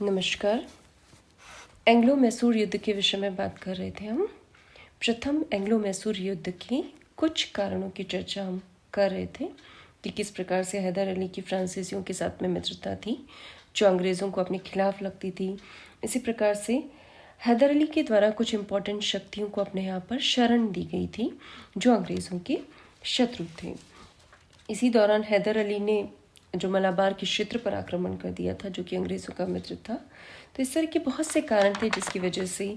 नमस्कार। एंग्लो मैसूर युद्ध के विषय में बात कर रहे थे हम। प्रथम एंग्लो मैसूर युद्ध के कुछ कारणों की चर्चा हम कर रहे थे कि किस प्रकार से हैदर अली की फ्रांसीसियों के साथ में मित्रता थी जो अंग्रेज़ों को अपने खिलाफ लगती थी। इसी प्रकार से हैदर अली के द्वारा कुछ इम्पोर्टेंट शक्तियों को अपने यहाँ पर शरण दी गई थी जो अंग्रेज़ों के शत्रु थे। इसी दौरान हैदर अली ने जो मलाबार के क्षेत्र पर आक्रमण कर दिया था जो कि अंग्रेज़ों का मित्र था। तो इस तरह के बहुत से कारण थे जिसकी वजह से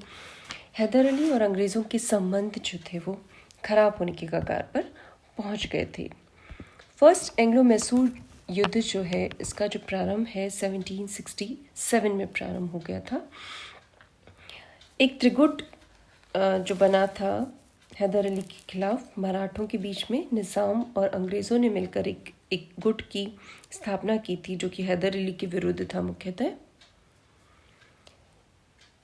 हैदर अली और अंग्रेज़ों के संबंध जो थे वो खराब होने के कगार पर पहुंच गए थे। फर्स्ट एंग्लो मैसूर युद्ध जो है इसका जो प्रारंभ है 1767 में प्रारंभ हो गया था। एक त्रिगुट जो बना था हैदर अली के खिलाफ मराठों के बीच में निज़ाम और अंग्रेज़ों ने मिलकर एक गुट की स्थापना की थी जो कि हैदर अली के विरुद्ध था मुख्यतः।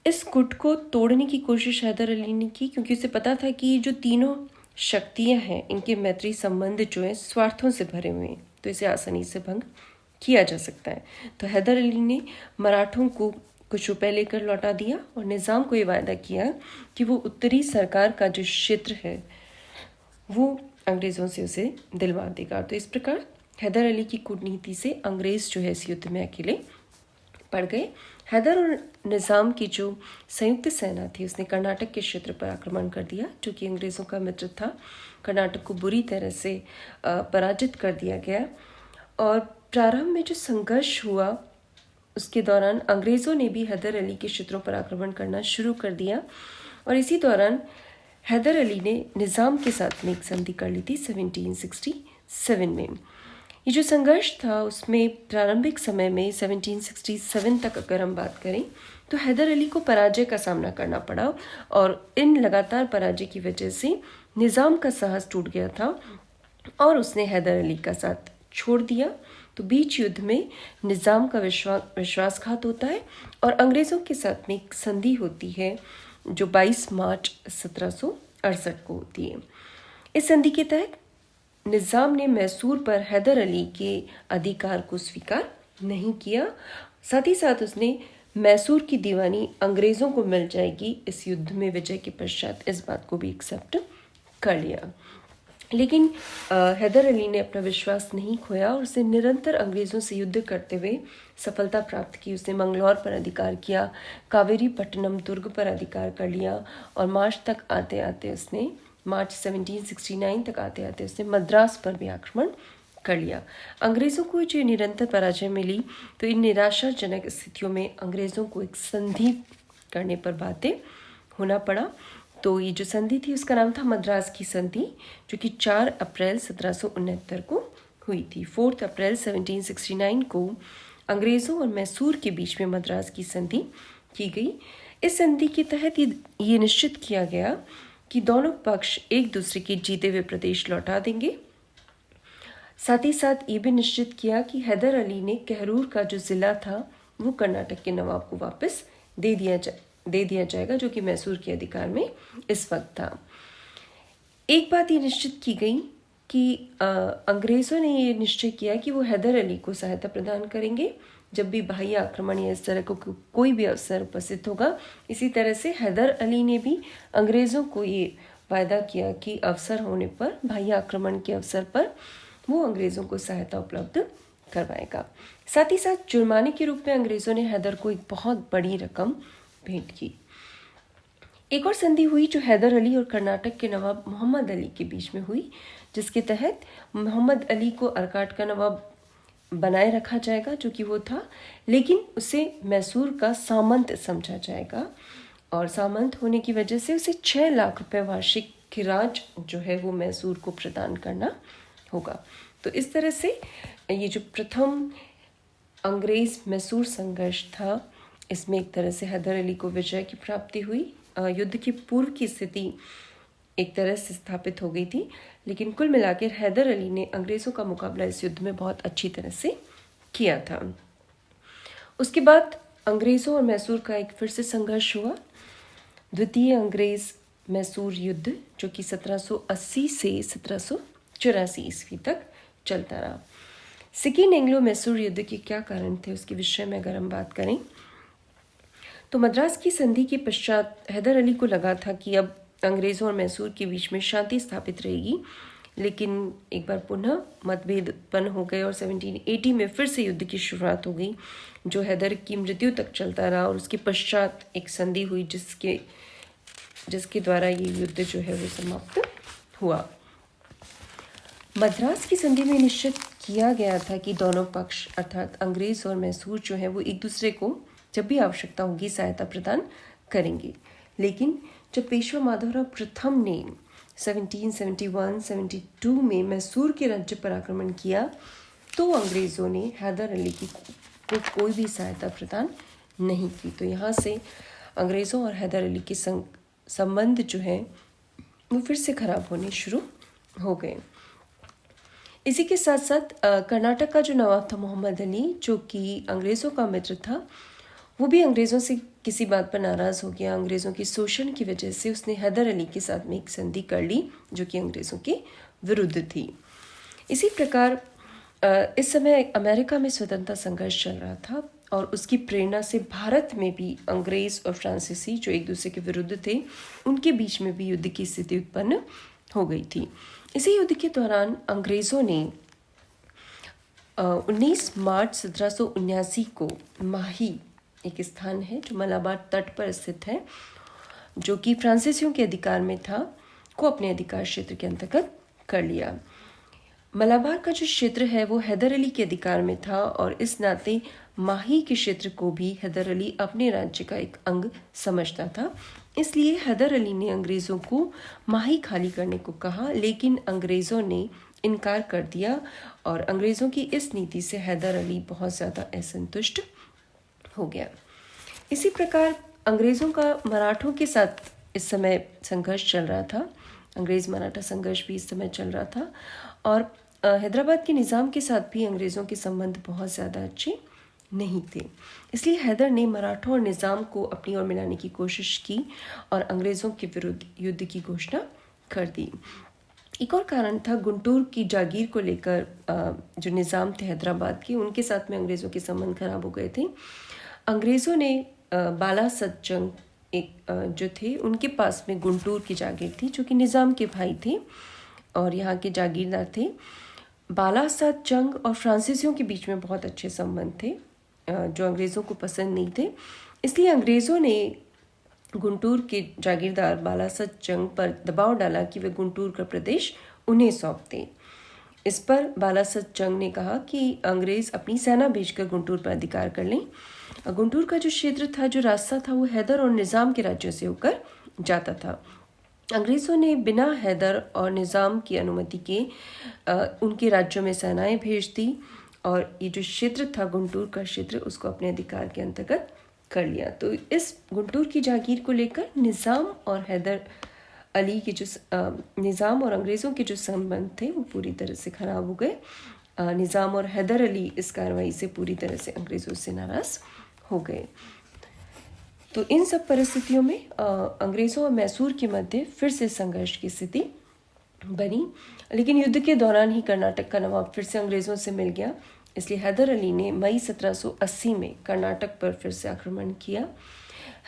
इस गुट को तोड़ने की कोशिश हैदर अली ने की क्योंकि उसे पता था कि जो तीनों शक्तियां हैं इनके मैत्री संबंध जो है स्वार्थों से भरे हुए हैं, तो इसे आसानी से भंग किया जा सकता है। तो हैदर अली ने मराठों को कुछ रुपए लेकर लौटा दिया और निज़ाम को ये वायदा किया कि वो उत्तरी सरकार का जो क्षेत्र है वो अंग्रेज़ों से उसे दिलवा देगा। तो इस प्रकार हैदर अली की कूटनीति से अंग्रेज़ जो है इस युद्ध में अकेले पड़ गए। हैदर और निज़ाम की जो संयुक्त सेना थी उसने कर्नाटक के क्षेत्र पर आक्रमण कर दिया जो कि अंग्रेज़ों का मित्र था। कर्नाटक को बुरी तरह से पराजित कर दिया गया और प्रारंभ में जो संघर्ष हुआ उसके दौरान अंग्रेज़ों ने भी हैदर अली के क्षेत्रों पर आक्रमण करना शुरू कर दिया और इसी दौरान हैदर अली ने निज़ाम के साथ में एक संधि कर ली थी 1767 में। ये जो संघर्ष था उसमें प्रारंभिक समय में 1767 तक अगर हम बात करें तो हैदर अली को पराजय का सामना करना पड़ा और इन लगातार पराजय की वजह से निज़ाम का साहस टूट गया था और उसने हैदर अली का साथ छोड़ दिया। तो बीच युद्ध में निज़ाम का विश्वासघात होता है और अंग्रेज़ों के साथ में एक संधि होती है जो 22 मार्च 1768 को होती है। इस संधि के तहत निज़ाम ने मैसूर पर हैदर अली के अधिकार को स्वीकार नहीं किया। साथ ही साथ उसने मैसूर की दीवानी अंग्रेज़ों को मिल जाएगी इस युद्ध में विजय के पश्चात इस बात को भी एक्सेप्ट कर लिया। लेकिन हैदर अली ने अपना विश्वास नहीं खोया और उसे निरंतर अंग्रेज़ों से युद्ध करते हुए सफलता प्राप्त की। उसने मंगलौर पर अधिकार किया, कावेरी पट्टनम दुर्ग पर अधिकार कर लिया और मार्च 1769 तक आते आते उसने मद्रास पर भी आक्रमण कर लिया। अंग्रेज़ों को जो निरंतर पराजय मिली तो इन निराशाजनक स्थितियों में अंग्रेज़ों को एक संधि करने पर बाध्य होना पड़ा। तो ये जो संधि थी उसका नाम था मद्रास की संधि जो कि 4 अप्रैल 1769 को हुई थी। 4 अप्रैल 1769 को अंग्रेज़ों और मैसूर के बीच में मद्रास की संधि की गई। इस संधि के तहत ये निश्चित किया गया कि दोनों पक्ष एक दूसरे के जीते हुए प्रदेश लौटा देंगे। साथ ही साथ ये भी निश्चित किया कि हैदर अली ने कहरूर का जो ज़िला था वो कर्नाटक के नवाब को वापस दे दिया जाएगा जो कि मैसूर के अधिकार में इस वक्त था। एक बात ये निश्चित की गई कि अंग्रेज़ों ने ये निश्चय किया कि वो हैदर अली को सहायता प्रदान करेंगे जब भी बाह्य आक्रमण या इस तरह को कोई भी अवसर उपस्थित होगा। इसी तरह से हैदर अली ने भी अंग्रेज़ों को ये वायदा किया कि अवसर होने पर बाह्य आक्रमण के अवसर पर वो अंग्रेज़ों को सहायता उपलब्ध करवाएगा। साथ ही साथ जुर्माने के रूप में अंग्रेज़ों ने हैदर को एक बहुत बड़ी रकम भेंट की। एक और संधि हुई जो हैदर अली और कर्नाटक के नवाब मोहम्मद अली के बीच में हुई जिसके तहत मोहम्मद अली को अर्काट का नवाब बनाए रखा जाएगा जो कि वो था, लेकिन उसे मैसूर का सामंत समझा जाएगा और सामंत होने की वजह से उसे 6 लाख रुपए वार्षिक खिराज जो है वो मैसूर को प्रदान करना होगा। तो इस तरह से ये जो प्रथम अंग्रेज़ मैसूर संघर्ष था इसमें एक तरह से हैदर अली को विजय की प्राप्ति हुई। युद्ध की पूर्व की स्थिति एक तरह से स्थापित हो गई थी, लेकिन कुल मिलाकर हैदर अली ने अंग्रेज़ों का मुकाबला इस युद्ध में बहुत अच्छी तरह से किया था। उसके बाद अंग्रेज़ों और मैसूर का एक फिर से संघर्ष हुआ, द्वितीय अंग्रेज़ मैसूर युद्ध जो कि 1780 से 1784 ईस्वी तक चलता रहा। सेकेंड एंग्लो मैसूर युद्ध के क्या कारण थे उसके विषय में अगर हम बात करें तो मद्रास की संधि के पश्चात हैदर अली को लगा था कि अब अंग्रेज़ों और मैसूर के बीच में शांति स्थापित रहेगी, लेकिन एक बार पुनः मतभेद उत्पन्न हो गए और 1780 में फिर से युद्ध की शुरुआत हो गई, जो हैदर की मृत्यु तक चलता रहा। और उसके पश्चात एक संधि हुई जिसके द्वारा ये युद्ध जो है वो समाप्त हुआ। मद्रास की संधि में निश्चित किया गया था कि दोनों पक्ष अर्थात अंग्रेज और मैसूर जो है वो एक दूसरे को जब भी आवश्यकता होगी सहायता प्रदान करेंगे। लेकिन जब पेशवा माधवराव प्रथम ने 1771-72 में मैसूर के राज्य पर आक्रमण किया तो अंग्रेज़ों ने हैदर अली को कोई भी सहायता प्रदान नहीं की। तो यहाँ से अंग्रेज़ों और हैदर अली के संबंध जो है वो फिर से खराब होने शुरू हो गए। इसी के साथ साथ कर्नाटक का जो नवाब था मोहम्मद अली, जो कि अंग्रेज़ों का मित्र था, वो भी अंग्रेज़ों से किसी बात पर नाराज़ हो गया। अंग्रेज़ों की शोषण की वजह से उसने हैदर अली के साथ में एक संधि कर ली जो कि अंग्रेज़ों के विरुद्ध थी। इसी प्रकार इस समय अमेरिका में स्वतंत्रता संघर्ष चल रहा था और उसकी प्रेरणा से भारत में भी अंग्रेज़ और फ्रांसीसी जो एक दूसरे के विरुद्ध थे, उनके बीच में भी युद्ध की स्थिति उत्पन्न हो गई थी। इसी युद्ध के दौरान अंग्रेज़ों ने 19 मार्च 1779 को माही, एक स्थान है जो मलाबार तट पर स्थित है, जो कि फ्रांसीसियों के अधिकार में था, को अपने अधिकार क्षेत्र के अंतर्गत कर लिया। मलाबार का जो क्षेत्र है वो हैदर अली के अधिकार में था और इस नाते माही के क्षेत्र को भी हैदर अली अपने राज्य का एक अंग समझता था। इसलिए हैदर अली ने अंग्रेज़ों को माही खाली करने को कहा, लेकिन अंग्रेज़ों ने इनकार कर दिया और अंग्रेज़ों की इस नीति से हैदर अली बहुत ज़्यादा असंतुष्ट हो गया। इसी प्रकार अंग्रेज़ों का मराठों के साथ इस समय संघर्ष चल रहा था। अंग्रेज़ मराठा संघर्ष भी इस समय चल रहा था और हैदराबाद के निज़ाम के साथ भी अंग्रेज़ों के संबंध बहुत ज़्यादा अच्छे नहीं थे। इसलिए हैदर ने मराठों और निज़ाम को अपनी ओर मिलाने की कोशिश की और अंग्रेज़ों के विरुद्ध युद्ध की घोषणा कर दी। एक और कारण था गुंटूर की जागीर को लेकर जो निज़ाम थे हैदराबाद के, उनके साथ में अंग्रेज़ों के संबंध खराब हो गए थे। अंग्रेज़ों ने बाला सत जंग जो थे उनके पास में गुंटूर की जागीर थी, जो कि निज़ाम के भाई थे और यहाँ के जागीरदार थे। बाला सत जंग और फ्रांसीसियों के बीच में बहुत अच्छे संबंध थे जो अंग्रेज़ों को पसंद नहीं थे। इसलिए अंग्रेज़ों ने गुंटूर के जागीरदार बाला सत जंग पर दबाव डाला कि वे गुंटूर का प्रदेश उन्हें सौंप दें। इस पर बाला सत जंग ने कहा कि अंग्रेज़ अपनी सेना भेजकर गुंटूर पर अधिकार कर लें। गुंटूर का जो क्षेत्र था, जो रास्ता था, वो हैदर और निज़ाम के राज्यों से होकर जाता था। अंग्रेज़ों ने बिना हैदर और निज़ाम की अनुमति के उनके राज्यों में सेनाएं भेज दी और ये जो क्षेत्र था गुंटूर का क्षेत्र, उसको अपने अधिकार के अंतर्गत कर लिया। तो इस गुंटूर की जागीर को लेकर निज़ाम और हैदर अली के जो निज़ाम और अंग्रेज़ों के जो संबंध थे वो पूरी तरह से ख़राब हो गए। निज़ाम और हैदर अली इस कार्रवाई से पूरी तरह से अंग्रेज़ों से नाराज़ हो गए। तो इन सब परिस्थितियों में अंग्रेज़ों और मैसूर के मध्य फिर से संघर्ष की स्थिति बनी, लेकिन युद्ध के दौरान ही कर्नाटक का नवाब फिर से अंग्रेज़ों से मिल गया। इसलिए हैदर अली ने मई 1780 में कर्नाटक पर फिर से आक्रमण किया।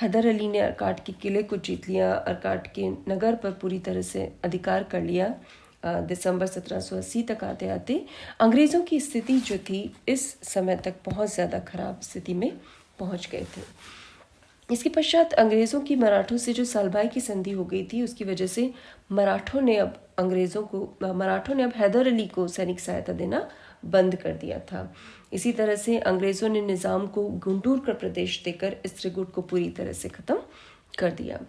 हैदर अली ने अर्काट के किले को जीत लिया, अर्काट के नगर पर पूरी तरह से अधिकार कर लिया। दिसंबर 1780 तक आते आते अंग्रेज़ों की स्थिति जो थी इस समय तक बहुत ज़्यादा ख़राब स्थिति में पहुंच गए थे। इसके पश्चात अंग्रेज़ों की मराठों से जो सालबाई की संधि हो गई थी, उसकी वजह से मराठों ने अब हैदर अली को सैनिक सहायता देना बंद कर दिया था। इसी तरह से अंग्रेज़ों ने निज़ाम को गुंटूर का प्रदेश देकर स्त्रीगुट को पूरी तरह से ख़त्म कर दिया।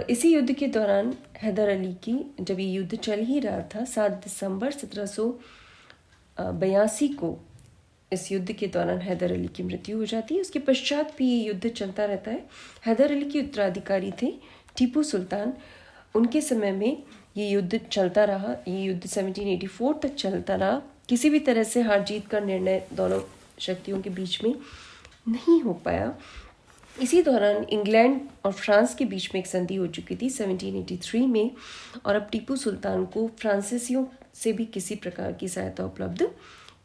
इसी युद्ध के दौरान हैदर अली की, जब ये युद्ध चल ही रहा था, 7 दिसंबर 1782 को इस युद्ध के दौरान हैदर अली की मृत्यु हो जाती है। उसके पश्चात भी ये युद्ध चलता रहता है। हैदर अली के उत्तराधिकारी थे टीपू सुल्तान। उनके समय में ये युद्ध चलता रहा। ये युद्ध 1784 तक चलता रहा। किसी भी तरह से हार जीत का निर्णय दोनों शक्तियों के बीच में नहीं हो पाया। इसी दौरान इंग्लैंड और फ्रांस के बीच में एक संधि हो चुकी थी 1783 में, और अब टीपू सुल्तान को फ्रांसीसियों से भी किसी प्रकार की सहायता उपलब्ध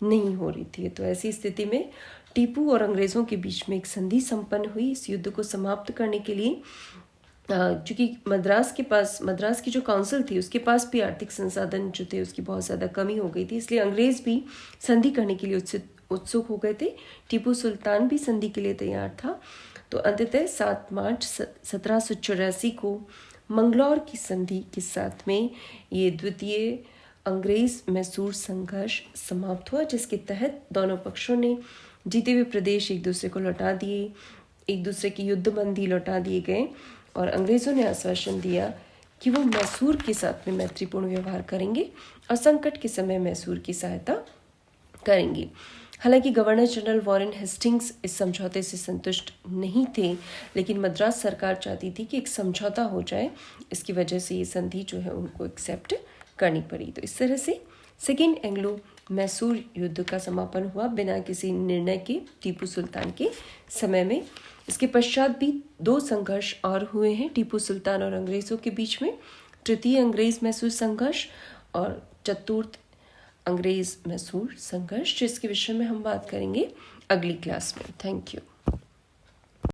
नहीं हो रही थी। तो ऐसी स्थिति में टीपू और अंग्रेज़ों के बीच में एक संधि संपन्न हुई। इस युद्ध को समाप्त करने के लिए चूँकि मद्रास की जो काउंसिल थी उसके पास भी आर्थिक संसाधन जो थे उसकी बहुत ज़्यादा कमी हो गई थी, इसलिए अंग्रेज़ भी संधि करने के लिए उत्सुक हो गए थे। टीपू सुल्तान भी संधि के लिए तैयार था। तो अंततः 7 मार्च 1784 को मंगलौर की संधि के साथ में ये द्वितीय अंग्रेज़ मैसूर संघर्ष समाप्त हुआ, जिसके तहत दोनों पक्षों ने जीते हुए प्रदेश एक दूसरे को लौटा दिए, एक दूसरे की युद्धबंदी लौटा दिए गए और अंग्रेज़ों ने आश्वासन दिया कि वो मैसूर के साथ में मैत्रीपूर्ण व्यवहार करेंगे और संकट के समय मैसूर की सहायता करेंगे। हालांकि गवर्नर जनरल वॉरेन हेस्टिंग्स इस समझौते से संतुष्ट नहीं थे, लेकिन मद्रास सरकार चाहती थी कि एक समझौता हो जाए। इसकी वजह से ये संधि जो है उनको एक्सेप्ट करनी पड़ी। तो इस तरह से सेकेंड एंग्लो मैसूर युद्ध का समापन हुआ बिना किसी निर्णय के टीपू सुल्तान के समय में। इसके पश्चात भी 2 संघर्ष और हुए हैं टीपू सुल्तान और अंग्रेज़ों के बीच में, तृतीय अंग्रेज़ मैसूर संघर्ष और चतुर्थ अंग्रेज़ मैसूर संघर्ष, जिसके विषय में हम बात करेंगे अगली क्लास में। Thank you.